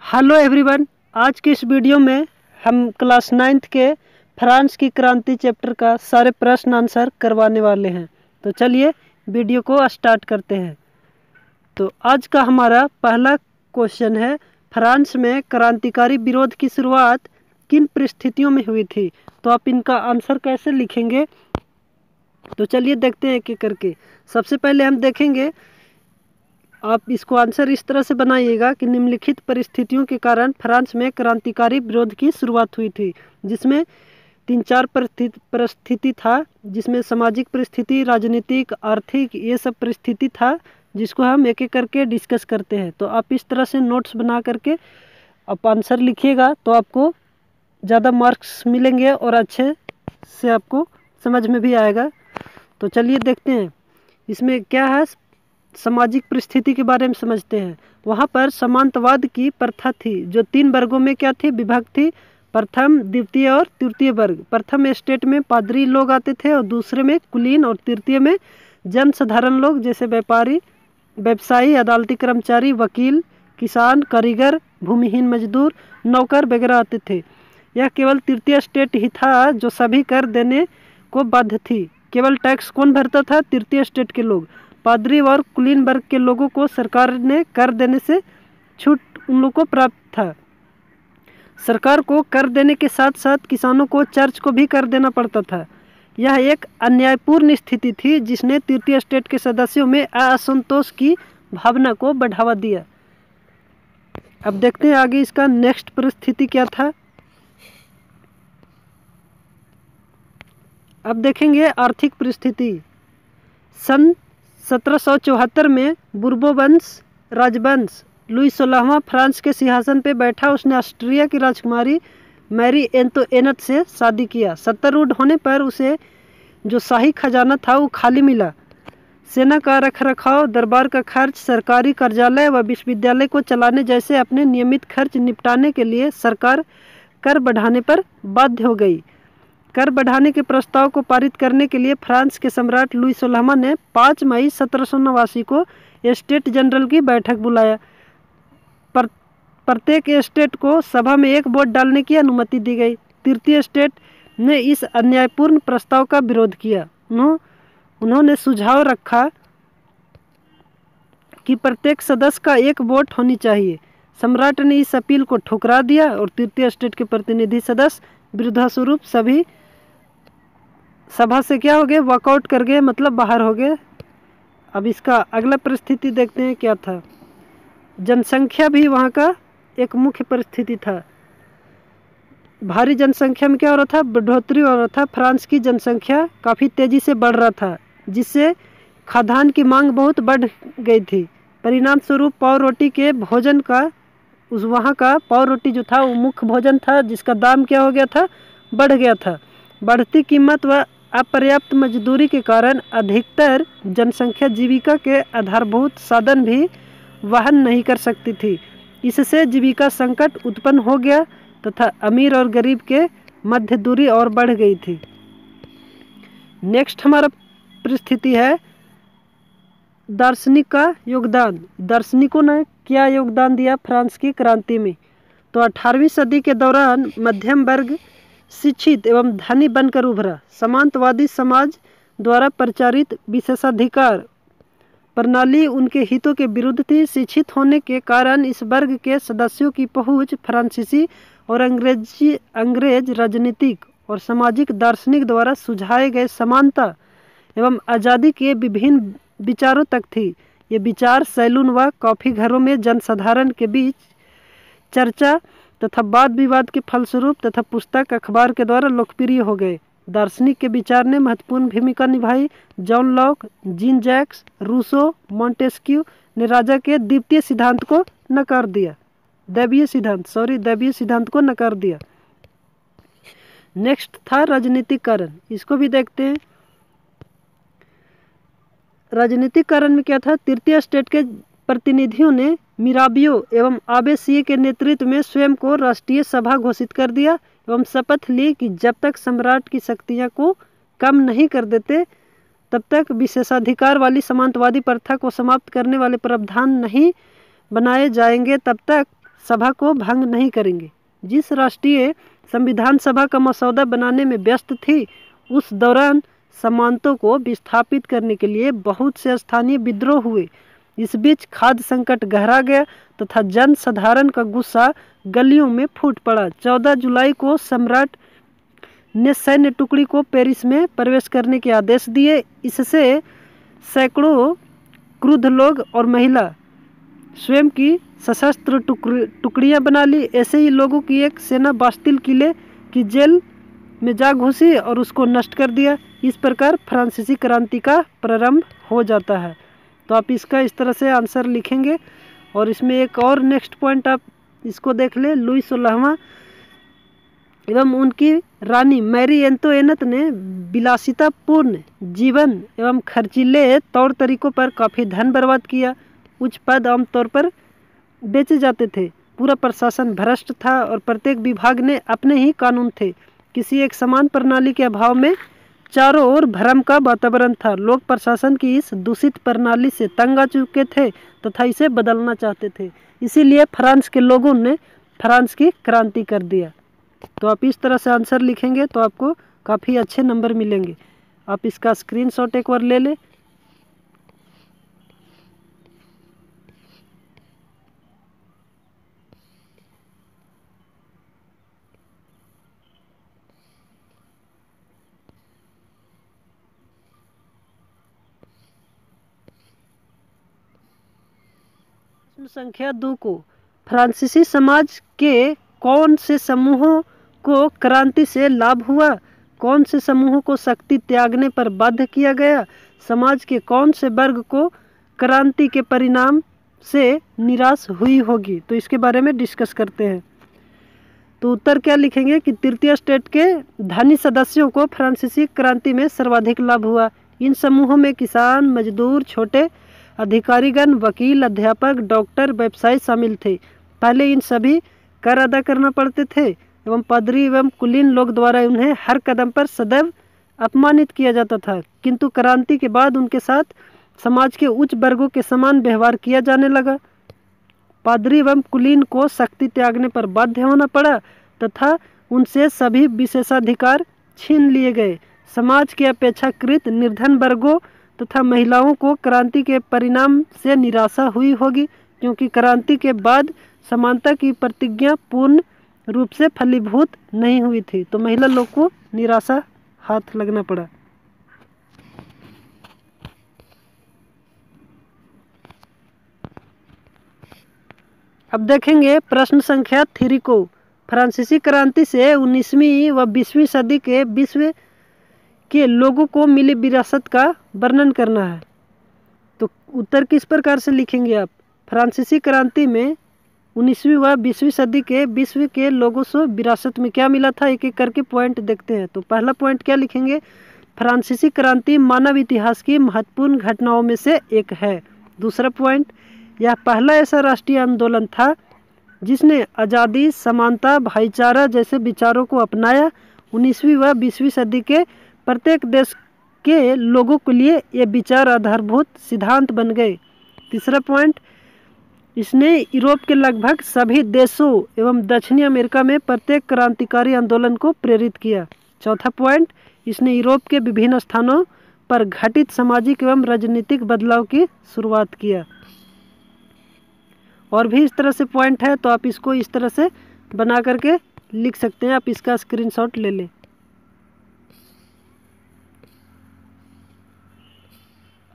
Hello everyone. आज के इस वीडियो में हम क्लास 9th के फ्रांस की क्रांति चैप्टर का सारे प्रश्न आंसर करवाने वाले हैं। तो चलिए वीडियो को स्टार्ट करते हैं। तो आज का हमारा पहला क्वेश्चन है, फ्रांस में क्रांतिकारी विरोध की शुरुआत किन परिस्थितियों में हुई थी। तो आप इनका आंसर कैसे लिखेंगे, तो चलिए देखते हैं एक एक करके। सबसे पहले हम देखेंगे, आप इसको आंसर इस तरह से बनाइएगा कि निम्नलिखित परिस्थितियों के कारण फ्रांस में क्रांतिकारी विरोध की शुरुआत हुई थी, जिसमें 3-4 परिस्थिति था, जिसमें सामाजिक परिस्थिति, राजनीतिक, आर्थिक, ये सब परिस्थिति था, जिसको हम एक एक करके डिस्कस करते हैं। तो आप इस तरह से नोट्स बना करके आप आंसर लिखिएगा तो आपको ज़्यादा मार्क्स मिलेंगे और अच्छे से आपको समझ में भी आएगा। तो चलिए देखते हैं इसमें क्या है। सामाजिक परिस्थिति के बारे में समझते हैं। वहाँ पर सामंतवाद की प्रथा थी, जो 3 वर्गों में क्या थी, विभक्त थी। प्रथम, द्वितीय और तृतीय वर्ग। प्रथम स्टेट में पादरी लोग आते थे और दूसरे में कुलीन और तृतीय में जनसाधारण लोग, जैसे व्यापारी, व्यवसायी, अदालती कर्मचारी, वकील, किसान, कारीगर, भूमिहीन मजदूर, नौकर वगैरह आते थे। यह केवल तृतीय स्टेट ही था जो सभी कर देने को बाध्य थी। केवल टैक्स कौन भरता था? तृतीय स्टेट के लोग। पादरी और कुलीन वर्ग के लोगों को सरकार ने कर देने से छूट उन लोगों को प्राप्त था। सरकार को कर देने के साथ साथ किसानों को चर्च को भी कर देना पड़ता था। यह एक अन्यायपूर्ण स्थिति थी जिसने तृतीय स्टेट के सदस्यों में असंतोष की भावना को बढ़ावा दिया। अब देखते हैं आगे इसका नेक्स्ट परिस्थिति क्या था। अब देखेंगे आर्थिक परिस्थिति। सन 1774 में बुर्बो वंश राजवंश लुई 16वां फ्रांस के सिंहासन पर बैठा। उसने ऑस्ट्रिया की राजकुमारी मैरी एंतोइनेट से शादी किया। सत्तारूढ़ होने पर उसे जो शाही खजाना था वो खाली मिला। सेना का रखरखाव, दरबार का खर्च, सरकारी कार्यालय व विश्वविद्यालय को चलाने जैसे अपने नियमित खर्च निपटाने के लिए सरकार कर बढ़ाने पर बाध्य हो गई। कर बढ़ाने के प्रस्ताव को पारित करने के लिए फ्रांस के सम्राट लुई 16वां ने 5 मई 1789 को स्टेट जनरल की बैठक बुलाया। प्रत्येक स्टेट को सभा में एक वोट डालने की अनुमति दी गई। तृतीय स्टेट ने इस अन्यायपूर्ण प्रस्ताव का विरोध किया। उन्होंने सुझाव रखा कि प्रत्येक सदस्य का एक वोट होनी चाहिए। सम्राट ने इस अपील को ठुकरा दिया और तृतीय स्टेट के प्रतिनिधि सदस्य विरोधास्वरूप सभी सभा से क्या हो गए, वॉकआउट कर गए, मतलब बाहर हो गए। अब इसका अगला परिस्थिति देखते हैं क्या था। जनसंख्या भी वहाँ का एक मुख्य परिस्थिति था। भारी जनसंख्या में क्या हो रहा था, बढ़ोतरी हो रहा था। फ्रांस की जनसंख्या काफ़ी तेज़ी से बढ़ रहा था, जिससे खाद्यान्न की मांग बहुत बढ़ गई थी। परिणाम स्वरूप पाव रोटी के भोजन का, उस वहाँ का पाव रोटी जो था वो मुख्य भोजन था, जिसका दाम क्या हो गया था, बढ़ गया था। बढ़ती कीमत व अपर्याप्त मजदूरी के कारण अधिकतर जनसंख्या जीविका के आधारभूत साधन भी वहन नहीं कर सकती थी। इससे जीविका संकट उत्पन्न हो गया तथा अमीर और गरीब के मध्य दूरी और बढ़ गई थी। नेक्स्ट हमारा परिस्थिति है दार्शनिक का योगदान। दार्शनिकों ने क्या योगदान दिया फ्रांस की क्रांति में? तो 18वीं सदी के दौरान मध्यम वर्ग शिक्षित एवं धनी बनकर उभरा। सामंतवादी समाज द्वारा प्रचारित विशेषाधिकार प्रणाली उनके हितों के विरुद्ध थी। शिक्षित होने के कारण इस वर्ग के सदस्यों की पहुंच फ्रांसीसी और अंग्रेज राजनीतिक और सामाजिक दार्शनिक द्वारा सुझाए गए समानता एवं आज़ादी के विभिन्न विचारों तक थी। ये विचार सैलून व कॉफ़ी घरों में जनसाधारण के बीच चर्चा तथा वाद विवाद के फलस्वरूप तथा पुस्तक अखबार के द्वारा लोकप्रिय हो गए। दार्शनिक के विचार ने महत्वपूर्ण भूमिका निभाई। John Locke, Jean Jacques Rousseau, Montesquieu ने राजा के द्वितीय सिद्धांत को नकार दिया। दैवीय सिद्धांत को नकार दिया। नेक्स्ट था राजनीतिकरण। इसको भी देखते हैं। राजनीतिकरण में क्या था? तृतीय स्टेट के प्रतिनिधियों ने मिराबियो एवं आबेसिए के नेतृत्व में स्वयं को राष्ट्रीय सभा घोषित कर दिया एवं शपथ ली कि जब तक सम्राट की शक्तियां को कम नहीं कर देते तब तक विशेषाधिकार वाली सामंतवादी प्रथा को समाप्त करने वाले प्रावधान नहीं बनाए जाएंगे। तब तक सभा को भंग नहीं करेंगे। जिस राष्ट्रीय संविधान सभा का मसौदा बनाने में व्यस्त थी, उस दौरान सामंतों को विस्थापित करने के लिए बहुत से स्थानीय विद्रोह हुए। इस बीच खाद्य संकट गहरा गया तथा जन साधारण का गुस्सा गलियों में फूट पड़ा। 14 जुलाई को सम्राट ने सैन्य टुकड़ी को पेरिस में प्रवेश करने के आदेश दिए। इससे सैकड़ों क्रुद्ध लोग और महिला स्वयं की सशस्त्र टुकड़ियां बना ली। ऐसे ही लोगों की एक सेना बास्तिल किले की जेल में जा घुसी और उसको नष्ट कर दिया। इस प्रकार फ्रांसीसी क्रांति का प्रारंभ हो जाता है। तो आप इसका इस तरह से आंसर लिखेंगे। और इसमें एक और नेक्स्ट पॉइंट आप इसको देख ले। लुई 16वां एवं उनकी रानी मैरी एंतोइनेट ने विलासितापूर्ण जीवन एवं खर्चीले तौर तरीकों पर काफ़ी धन बर्बाद किया। उच्च पद आमतौर पर बेचे जाते थे। पूरा प्रशासन भ्रष्ट था और प्रत्येक विभाग ने अपने ही कानून थे। किसी एक समान प्रणाली के अभाव में चारों ओर भ्रम का वातावरण था। लोग प्रशासन की इस दूषित प्रणाली से तंग आ चुके थे तथा इसे बदलना चाहते थे। इसीलिए फ्रांस के लोगों ने फ्रांस की क्रांति कर दिया। तो आप इस तरह से आंसर लिखेंगे तो आपको काफ़ी अच्छे नंबर मिलेंगे। आप इसका स्क्रीनशॉट एक बार ले लें। संख्या 2 को फ्रांसीसी समाज के कौन से समूहों को क्रांति से लाभ हुआ? कौन से समूहों को शक्ति त्यागने पर बाध्य किया गया? समाज के कौन से वर्ग को क्रांति के परिणाम से निराश हुई होगी? तो इसके बारे में डिस्कस करते हैं। तो उत्तर क्या लिखेंगे कि तृतीय स्टेट के धनी सदस्यों को फ्रांसीसी क्रांति में सर्वाधिक लाभ हुआ। इन समूहों में किसान, मजदूर, छोटे अधिकारीगण, वकील, अध्यापक, डॉक्टर, व्यवसायी शामिल थे। पहले इन सभी कर अदा करना पड़ते थे एवं पादरी एवं कुलीन लोग द्वारा उन्हें हर कदम पर सदैव अपमानित किया जाता था। किंतु क्रांति के बाद उनके साथ समाज के उच्च वर्गों के समान व्यवहार किया जाने लगा। पादरी एवं कुलीन को शक्ति त्यागने पर बाध्य होना पड़ा तथा उनसे सभी विशेषाधिकार छीन लिए गए। समाज के अपेक्षाकृत निर्धन वर्गों तथा महिलाओं को क्रांति के परिणाम से निराशा हुई होगी, क्योंकि क्रांति के बाद समानता की प्रतिज्ञा पूर्ण रूप से फलीभूत नहीं हुई थी। तो महिला लोग को निराशा हाथ लगना पड़ा। अब देखेंगे प्रश्न संख्या 3 को। फ्रांसीसी क्रांति से 19वीं व 20वीं सदी के विश्व के लोगों को मिली विरासत का वर्णन करना है। तो उत्तर किस प्रकार से लिखेंगे आप? फ्रांसीसी क्रांति में 19वीं व 20वीं सदी के विश्व के लोगों से विरासत में क्या मिला था, एक एक करके पॉइंट देखते हैं। तो पहला पॉइंट क्या लिखेंगे? फ्रांसीसी क्रांति मानव इतिहास की महत्वपूर्ण घटनाओं में से एक है। दूसरा पॉइंट, यह पहला ऐसा राष्ट्रीय आंदोलन था जिसने आज़ादी, समानता, भाईचारा जैसे विचारों को अपनाया। 19वीं व 20वीं सदी के प्रत्येक देश के लोगों के लिए ये विचार आधारभूत सिद्धांत बन गए। तीसरा पॉइंट, इसने यूरोप के लगभग सभी देशों एवं दक्षिणी अमेरिका में प्रत्येक क्रांतिकारी आंदोलन को प्रेरित किया। चौथा पॉइंट, इसने यूरोप के विभिन्न स्थानों पर घटित सामाजिक एवं राजनीतिक बदलाव की शुरुआत किया। और भी इस तरह से पॉइंट है, तो आप इसको इस तरह से बना करके लिख सकते हैं। आप इसका स्क्रीनशॉट ले लें।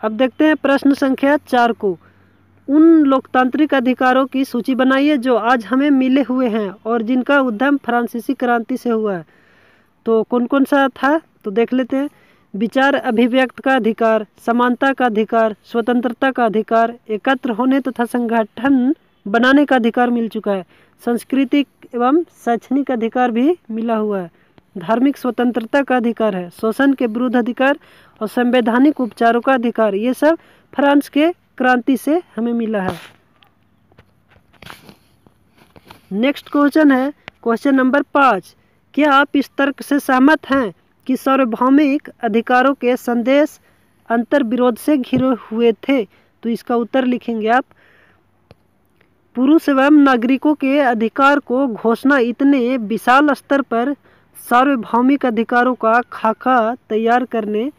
अब देखते हैं प्रश्न संख्या 4 को। उन लोकतांत्रिक अधिकारों की सूची बनाइए जो आज हमें मिले हुए हैं और जिनका उद्गम फ्रांसीसी क्रांति से हुआ है। तो कौन कौन सा था, तो देख लेते हैं। विचार अभिव्यक्त का अधिकार, समानता का अधिकार, स्वतंत्रता का अधिकार, एकत्र होने तथा संगठन बनाने का अधिकार मिल चुका है। सांस्कृतिक एवं शैक्षणिक अधिकार भी मिला हुआ है। धार्मिक स्वतंत्रता का अधिकार है। शोषण के विरुद्ध अधिकार और संवैधानिक उपचारों का अधिकार, ये सब फ्रांस के क्रांति से हमें मिला है। नेक्स्ट क्वेश्चन है क्वेश्चन नंबर 5। क्या आप इस तर्क से सहमत हैं कि सार्वभौमिक अधिकारों के संदेश अंतर विरोध से घिरे हुए थे? तो इसका उत्तर लिखेंगे आप पुरुष एवं नागरिकों के अधिकार को घोषणा इतने विशाल स्तर पर सार्वभौमिक अधिकारों का खाका तैयार करने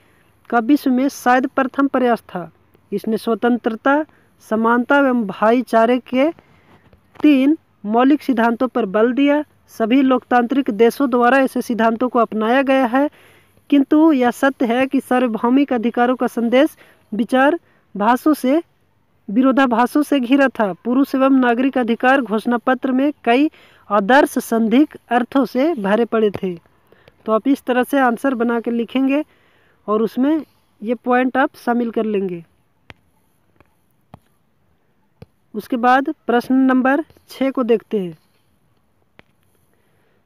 का विश्व में शायद प्रथम प्रयास था। इसने स्वतंत्रता, समानता एवं भाईचारे के 3 मौलिक सिद्धांतों पर बल दिया। सभी लोकतांत्रिक देशों द्वारा ऐसे सिद्धांतों को अपनाया गया है, किंतु यह सत्य है कि सार्वभौमिक अधिकारों का संदेश विरोधाभासों से घिरा था। पुरुष एवं नागरिक अधिकार घोषणा पत्र में कई आदर्श संदिग्ध अर्थों से भरे पड़े थे। तो आप इस तरह से आंसर बना के लिखेंगे और उसमें ये पॉइंट आप शामिल कर लेंगे। उसके बाद प्रश्न नंबर 6 को देखते हैं।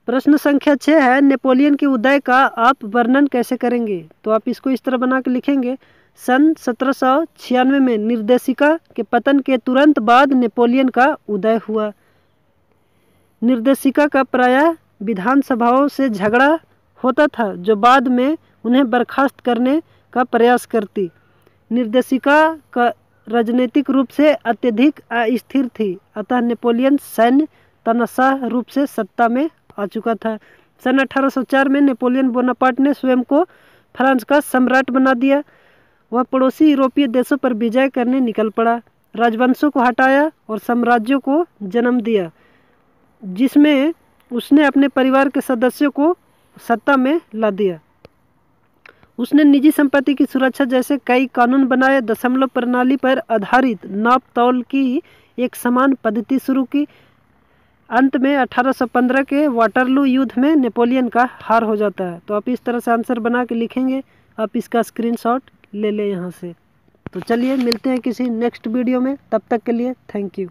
प्रश्न संख्या 6 है, नेपोलियन के उदय का आप वर्णन कैसे करेंगे? तो आप इसको इस तरह बना के लिखेंगे। सन 1796 में निर्देशिका के पतन के तुरंत बाद नेपोलियन का उदय हुआ। निर्देशिका का प्रायः विधानसभाओं से झगड़ा होता था, जो बाद में उन्हें बर्खास्त करने का प्रयास करती। निर्देशिका का राजनीतिक रूप से अत्यधिक अस्थिर थी, अतः नेपोलियन सैन्य तानाशाह रूप से सत्ता में आ चुका था। सन 1804 में नेपोलियन बोनापार्ट ने स्वयं को फ्रांस का सम्राट बना दिया। वह पड़ोसी यूरोपीय देशों पर विजय करने निकल पड़ा, राजवंशों को हटाया और साम्राज्यों को जन्म दिया, जिसमें उसने अपने परिवार के सदस्यों को सत्ता में ला दिया। उसने निजी संपत्ति की सुरक्षा जैसे कई कानून बनाए। दशमलव प्रणाली पर आधारित नाप तौल की एक समान पद्धति शुरू की। अंत में 1815 के वाटरलू युद्ध में नेपोलियन का हार हो जाता है। तो आप इस तरह से आंसर बना के लिखेंगे। आप इसका स्क्रीनशॉट ले लें यहाँ से। तो चलिए मिलते हैं किसी नेक्स्ट वीडियो में, तब तक के लिए थैंक यू।